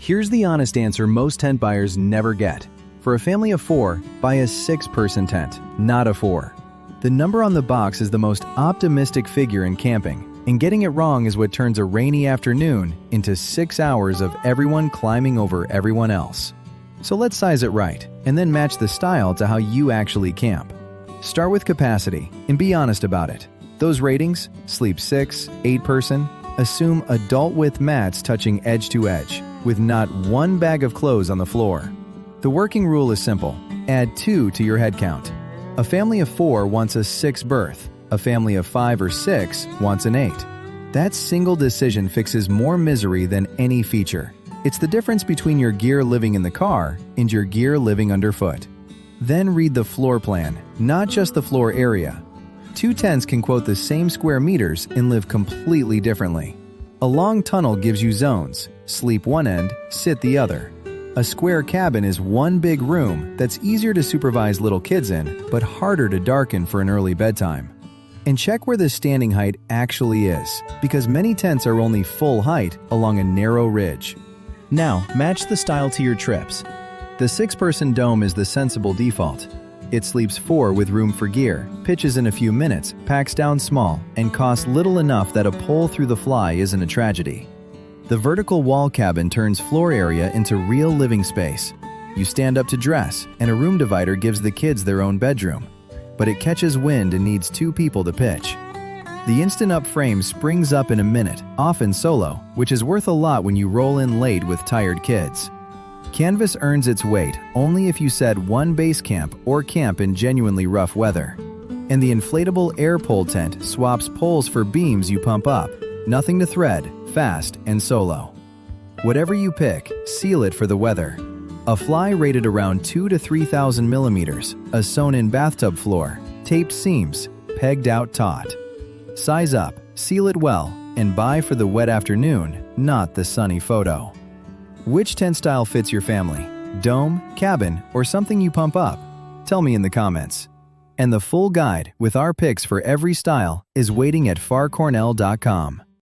Here's the honest answer most tent buyers never get. For a family of 4, buy a 6-person tent, not a 4. The number on the box is the most optimistic figure in camping, and getting it wrong is what turns a rainy afternoon into 6 hours of everyone climbing over everyone else. So let's size it right, and then match the style to how you actually camp. Start with capacity, and be honest about it. Those ratings, sleep 6, 8-person, assume adult-width mats touching edge to edge, with not one bag of clothes on the floor. The working rule is simple. Add 2 to your head count. A family of 4 wants a 6-berth. A family of 5 or 6 wants an 8. That single decision fixes more misery than any feature. It's the difference between your gear living in the car and your gear living underfoot. Then read the floor plan, not just the floor area. 2 tents can quote the same square meters and live completely differently. A long tunnel gives you zones. Sleep one end, sit the other. A square cabin is one big room that's easier to supervise little kids in, but harder to darken for an early bedtime. And check where the standing height actually is, because many tents are only full height along a narrow ridge. Now, match the style to your trips. The 6-person dome is the sensible default. It sleeps 4 with room for gear, pitches in a few minutes, packs down small, and costs little enough that a pull through the fly isn't a tragedy. The vertical wall cabin turns floor area into real living space. You stand up to dress, and a room divider gives the kids their own bedroom. But it catches wind and needs 2 people to pitch. The Instant Up frame springs up in a minute, often solo, which is worth a lot when you roll in late with tired kids. Canvas earns its weight only if you set one base camp or camp in genuinely rough weather. And the inflatable air pole tent swaps poles for beams you pump up. Nothing to thread, fast, and solo. Whatever you pick, seal it for the weather. A fly rated around 2,000 to 3,000 millimeters, a sewn-in bathtub floor, taped seams, pegged out taut. Size up, seal it well, and buy for the wet afternoon, not the sunny photo. Which tent style fits your family? Dome, cabin, or something you pump up? Tell me in the comments. And the full guide with our picks for every style is waiting at farcornell.com.